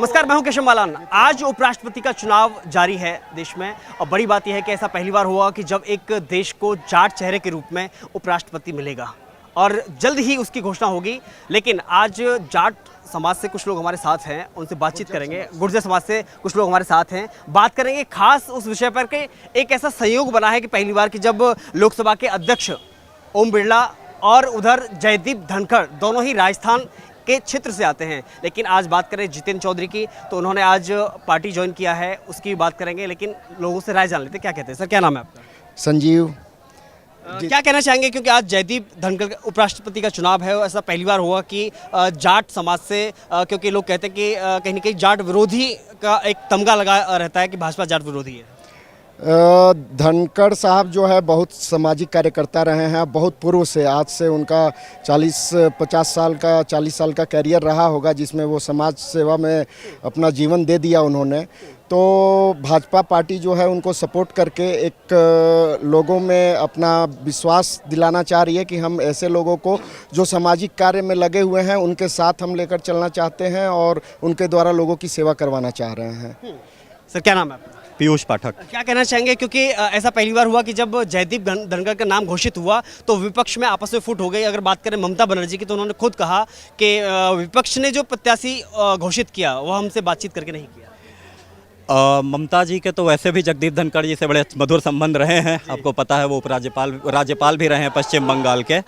नमस्कार, मैं हूं केशव मालान। आज उपराष्ट्रपति का चुनाव जारी है देश में और बड़ी बात यह है कि ऐसा पहली बार हुआ कि जब एक देश को जाट चेहरे के रूप में उपराष्ट्रपति मिलेगा और जल्द ही उसकी घोषणा होगी। लेकिन आज जाट समाज से कुछ लोग हमारे साथ हैं, उनसे बातचीत करेंगे। गुर्जर समाज से कुछ लोग हमारे साथ हैं, बात करेंगे खास उस विषय पर कि एक ऐसा संयोग बना है कि पहली बार कि जब लोकसभा के अध्यक्ष ओम बिरला और उधर जयदीप धनखड़ दोनों ही राजस्थान के क्षेत्र से आते हैं। लेकिन आज बात करें जितेंद्र चौधरी की, तो उन्होंने आज पार्टी ज्वाइन किया है, उसकी बात करेंगे। लेकिन लोगों से राय जान लेते, क्या कहते हैं सर? क्या नाम है आपका? संजीव। क्या कहना चाहेंगे, क्योंकि आज जयदीप धनखड़ उपराष्ट्रपति का चुनाव है, ऐसा पहली बार हुआ कि जाट समाज से, क्योंकि लोग कहते हैं कि कहीं ना कहीं जाट विरोधी का एक तमगा लगा रहता है कि भाजपा जाट विरोधी है। धनखड़ साहब जो है बहुत सामाजिक कार्यकर्ता रहे हैं, बहुत पूर्व से। आज से उनका 40 साल का कैरियर रहा होगा, जिसमें वो समाज सेवा में अपना जीवन दे दिया उन्होंने। तो भाजपा पार्टी जो है उनको सपोर्ट करके एक लोगों में अपना विश्वास दिलाना चाह रही है कि हम ऐसे लोगों को जो सामाजिक कार्य में लगे हुए हैं उनके साथ हम लेकर चलना चाहते हैं और उनके द्वारा लोगों की सेवा करवाना चाह रहे हैं। सर, क्या नाम है आपका? पीयूष पाठक। क्या कहना चाहेंगे, क्योंकि ऐसा पहली बार हुआ कि जब जयदीप धनखड़ का नाम घोषित हुआ तो विपक्ष में आपस में फूट हो गई। अगर बात करें ममता बनर्जी की, तो उन्होंने खुद कहा कि विपक्ष ने जो प्रत्याशी घोषित किया वो हमसे बातचीत करके नहीं किया। ममता जी के तो वैसे भी जगदीप धनखड़ जी से बड़े मधुर संबंध रहे हैं, आपको पता है। वो राज्यपाल भी रहे हैं पश्चिम बंगाल के।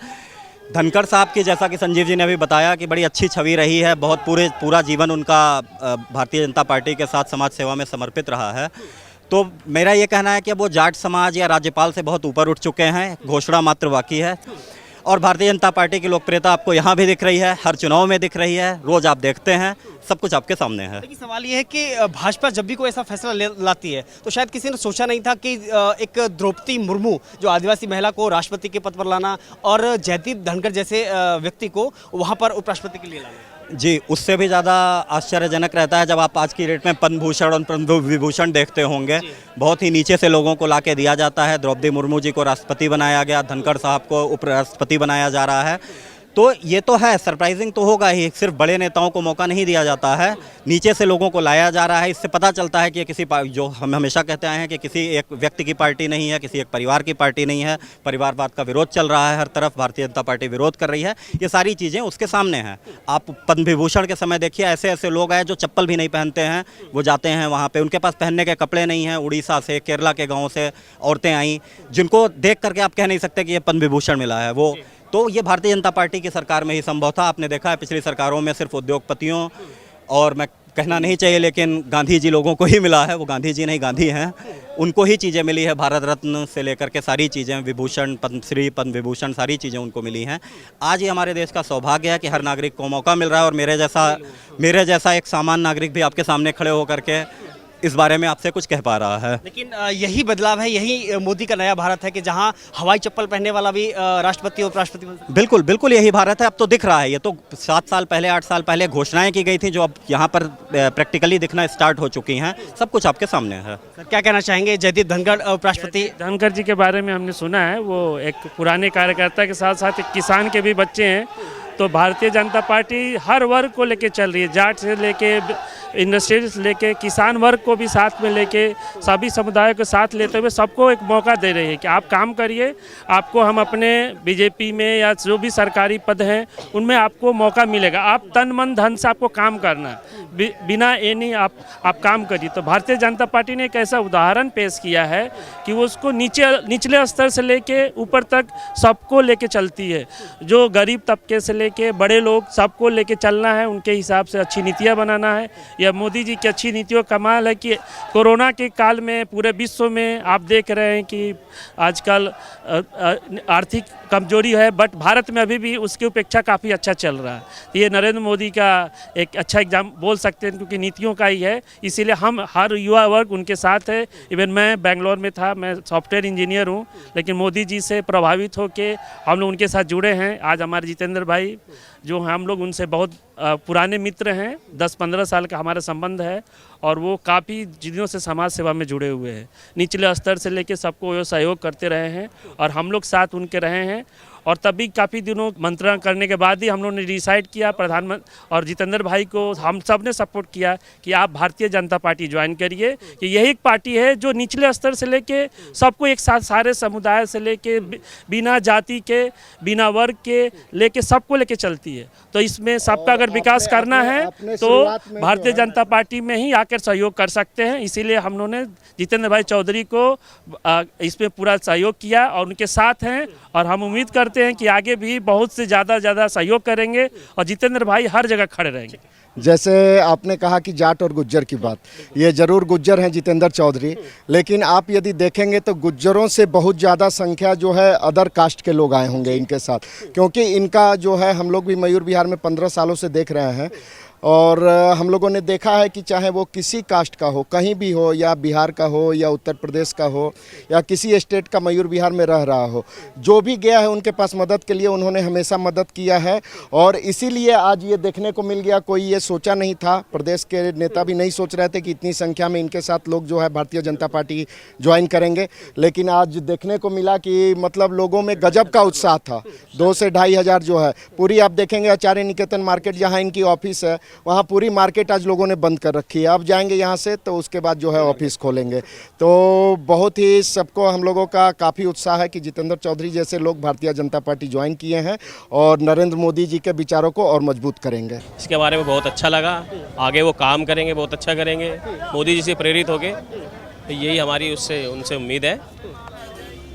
धनखड़ साहब की, जैसा कि संजीव जी ने भी बताया, कि बड़ी अच्छी छवि रही है। बहुत पूरा जीवन उनका भारतीय जनता पार्टी के साथ समाज सेवा में समर्पित रहा है। तो मेरा ये कहना है कि अब वो जाट समाज या राज्यपाल से बहुत ऊपर उठ चुके हैं, घोषणा मात्र बाकी है। और भारतीय जनता पार्टी की लोकप्रियता आपको यहाँ भी दिख रही है, हर चुनाव में दिख रही है, रोज़ आप देखते हैं, सब कुछ आपके सामने है। लेकिन सवाल ये है कि भाजपा जब भी कोई ऐसा फैसला लाती है तो शायद किसी ने सोचा नहीं था कि एक द्रौपदी मुर्मू जो आदिवासी महिला को राष्ट्रपति के पद पर लाना और जयदीप धनखड़ जैसे व्यक्ति को वहाँ पर उपराष्ट्रपति के लिए लाना। जी, उससे भी ज़्यादा आश्चर्यजनक रहता है जब आप आज की डेट में पद्म भूषण और पद्म विभूषण देखते होंगे। बहुत ही नीचे से लोगों को लाके दिया जाता है। द्रौपदी मुर्मू जी को राष्ट्रपति बनाया गया, धनखड़ साहब को उपराष्ट्रपति बनाया जा रहा है। तो ये तो है, सरप्राइजिंग तो होगा ही। सिर्फ बड़े नेताओं को मौका नहीं दिया जाता है, नीचे से लोगों को लाया जा रहा है। इससे पता चलता है कि ये किसी, जो हम हमेशा कहते आए हैं कि किसी एक व्यक्ति की पार्टी नहीं है, किसी एक परिवार की पार्टी नहीं है। परिवारवाद का विरोध चल रहा है हर तरफ, भारतीय जनता पार्टी विरोध कर रही है। ये सारी चीज़ें उसके सामने हैं। आप पद्म विभूषण के समय देखिए, ऐसे ऐसे लोग आए जो चप्पल भी नहीं पहनते हैं, वो जाते हैं वहाँ पर, उनके पास पहनने के कपड़े नहीं हैं। उड़ीसा से, केरला के गाँव से औरतें आईं, जिनको देख करके आप कह नहीं सकते कि ये पद्म विभूषण मिला है। वो तो ये भारतीय जनता पार्टी की सरकार में ही संभव था। आपने देखा है पिछली सरकारों में सिर्फ उद्योगपतियों, और मैं कहना नहीं चाहिए लेकिन गांधी जी लोगों को ही मिला है। वो गांधी जी नहीं, गांधी हैं, उनको ही चीज़ें मिली है। भारत रत्न से लेकर के सारी चीज़ें, विभूषण, पद्मश्री, पद्म विभूषण, सारी चीज़ें उनको मिली हैं। आज ये हमारे देश का सौभाग्य है कि हर नागरिक को मौका मिल रहा है। और मेरे जैसा एक सामान्य नागरिक भी आपके सामने खड़े होकर के इस बारे में आपसे कुछ कह पा रहा है। लेकिन यही बदलाव है, यही मोदी का नया भारत है कि जहां हवाई चप्पल पहनने वाला भी राष्ट्रपति और उपराष्ट्रपति बन सकता है। बिल्कुल बिल्कुल, यही भारत है। अब तो दिख रहा है। ये तो 7 साल पहले, 8 साल पहले घोषणाएं की गई थी, जो अब यहाँ पर प्रैक्टिकली दिखना स्टार्ट हो चुकी हैं। सब कुछ आपके सामने है। क्या कहना चाहेंगे जयदीप धनखड़ उपराष्ट्रपति? धनखड़ जी के बारे में हमने सुना है, वो एक पुराने कार्यकर्ता के साथ साथ एक किसान के भी बच्चे हैं। तो भारतीय जनता पार्टी हर वर्ग को लेके चल रही है, जाट से लेके इंडस्ट्री से लेके किसान वर्ग को भी साथ में लेके, सभी समुदायों को साथ लेते हुए सबको एक मौका दे रही है कि आप काम करिए। आपको हम अपने बीजेपी में या जो भी सरकारी पद हैं उनमें आपको मौका मिलेगा। आप तन मन धन से आपको काम करना है, बिना ये नहीं आप काम करिए। तो भारतीय जनता पार्टी ने एक ऐसा उदाहरण पेश किया है कि वो उसको निचले स्तर से लेके ऊपर तक सबको लेके चलती है। जो गरीब तबके से लेके बड़े लोग, सबको लेके चलना है, उनके हिसाब से अच्छी नीतियाँ बनाना है। यह मोदी जी की अच्छी नीतियों का कमाल है कि कोरोना के काल में पूरे विश्व में आप देख रहे हैं कि आजकल आर्थिक कमजोरी है, बट भारत में अभी भी उसकी अपेक्षा काफ़ी अच्छा चल रहा है। ये नरेंद्र मोदी का एक अच्छा एग्जाम बोल सकते हैं, क्योंकि नीतियों का ही है। इसीलिए हम हर युवा वर्ग उनके साथ है। इवन मैं बेंगलोर में था, मैं सॉफ्टवेयर इंजीनियर हूँ, लेकिन मोदी जी से प्रभावित होकर हम लोग उनके साथ जुड़े हैं। आज हमारे जितेंद्र भाई जो हम लोग उनसे बहुत पुराने मित्र हैं, 10-15 साल का हमारा संबंध है। और वो काफ़ी चीज़ों से समाज सेवा में जुड़े हुए हैं, निचले स्तर से लेके सबको वो सहयोग करते रहे हैं और हम लोग साथ उनके रहे हैं। और तभी काफ़ी दिनों मंत्रणा करने के बाद ही हम लोगों ने डिसाइड किया, प्रधानमंत्री और जितेंद्र भाई को हम सब ने सपोर्ट किया कि आप भारतीय जनता पार्टी ज्वाइन करिए, कि यही एक पार्टी है जो निचले स्तर से लेके सबको एक साथ, सारे समुदाय से लेके, बिना जाति के, बिना वर्ग के लेके, सबको लेके चलती है। तो इसमें सबका अगर विकास करना है तो भारतीय जनता पार्टी में ही आकर सहयोग कर सकते हैं। इसीलिए हम लोगों ने जितेंद्र भाई चौधरी को इसमें पूरा सहयोग किया और उनके साथ हैं, और हम उम्मीद करते हैं कि आगे भी बहुत से ज़्यादा सहयोग करेंगे और जितेंद्र भाई हर जगह खड़े रहेंगे। जैसे आपने कहा कि जाट और गुज्जर की बात, ये ज़रूर गुज्जर हैं जितेंद्र चौधरी, लेकिन आप यदि देखेंगे तो गुज्जरों से बहुत ज़्यादा संख्या जो है अदर कास्ट के लोग आए होंगे इनके साथ, क्योंकि इनका जो है हम लोग भी मयूर विहार में 15 सालों से देख रहे हैं, और हम लोगों ने देखा है कि चाहे वो किसी कास्ट का हो, कहीं भी हो, या बिहार का हो या उत्तर प्रदेश का हो या किसी स्टेट का मयूर विहार में रह रहा हो, जो भी गया है उनके पास मदद के लिए उन्होंने हमेशा मदद किया है। और इसीलिए आज ये देखने को मिल गया, कोई ये सोचा नहीं था, प्रदेश के नेता भी नहीं सोच रहे थे कि इतनी संख्या में इनके साथ लोग जो है भारतीय जनता पार्टी ज्वाइन करेंगे, लेकिन आज देखने को मिला कि मतलब लोगों में गजब का उत्साह था। 2 से 2,500 हज़ार जो है पूरी, आप देखेंगे आचार्य निकेतन मार्केट जहाँ इनकी ऑफिस है, वहाँ पूरी मार्केट आज लोगों ने बंद कर रखी है। अब जाएंगे यहाँ से तो उसके बाद जो है ऑफिस खोलेंगे। तो बहुत ही सबको हम लोगों का काफ़ी उत्साह है कि जितेंद्र चौधरी जैसे लोग भारतीय जनता पार्टी ज्वाइन किए हैं और नरेंद्र मोदी जी के विचारों को और मजबूत करेंगे। इसके बारे में बहुत अच्छा लगा, आगे वो काम करेंगे, बहुत अच्छा करेंगे मोदी जी से प्रेरित होके, तो यही हमारी उनसे उम्मीद है,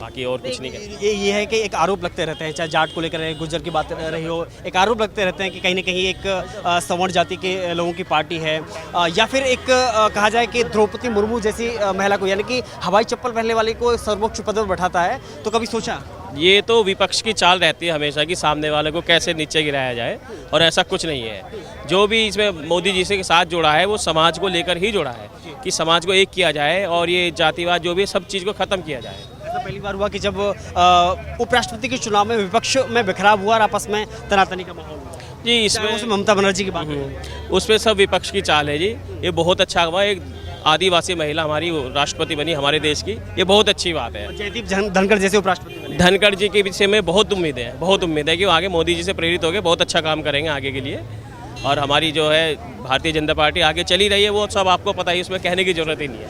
बाकी और कुछ नहीं कहते। ये है कि एक आरोप लगते रहते हैं, चाहे जाट को लेकर रहे, गुज्जर की बात रही हो, एक आरोप लगते रहते हैं कि कहीं ना कहीं एक सवर्ण जाति के लोगों की पार्टी है, या फिर एक कहा जाए कि द्रौपदी मुर्मू जैसी महिला को, यानी कि हवाई चप्पल पहनने वाले को सर्वोच्च पद पर बैठाता है। तो कभी सोचा? ये तो विपक्ष की चाल रहती है हमेशा कि सामने वाले को कैसे नीचे गिराया जाए, और ऐसा कुछ नहीं है। जो भी इसमें मोदी जी से साथ जुड़ा है वो समाज को लेकर ही जुड़ा है कि समाज को एक किया जाए और ये जातिवाद जो भी सब चीज़ को ख़त्म किया जाए। ऐसा पहली बार हुआ कि जब उपराष्ट्रपति के चुनाव में विपक्ष में बिखराव हुआ और आपस में तनातनी का माहौल हुआ जी, इसमें ममता बनर्जी की बात उसमें सब विपक्ष की चाल है जी। ये बहुत अच्छा हुआ, एक आदिवासी महिला हमारी राष्ट्रपति बनी हमारे देश की, ये बहुत अच्छी बात है। जयदीप धनखड़ जैसे उपराष्ट्रपति बने। धनखड़ जी के विषय में बहुत उम्मीद है कि वो आगे मोदी जी से प्रेरित होकर बहुत अच्छा काम करेंगे आगे के लिए। और हमारी जो है भारतीय जनता पार्टी आगे चली रही है, वो सब आपको पता ही, उसमें कहने की जरूरत ही नहीं है।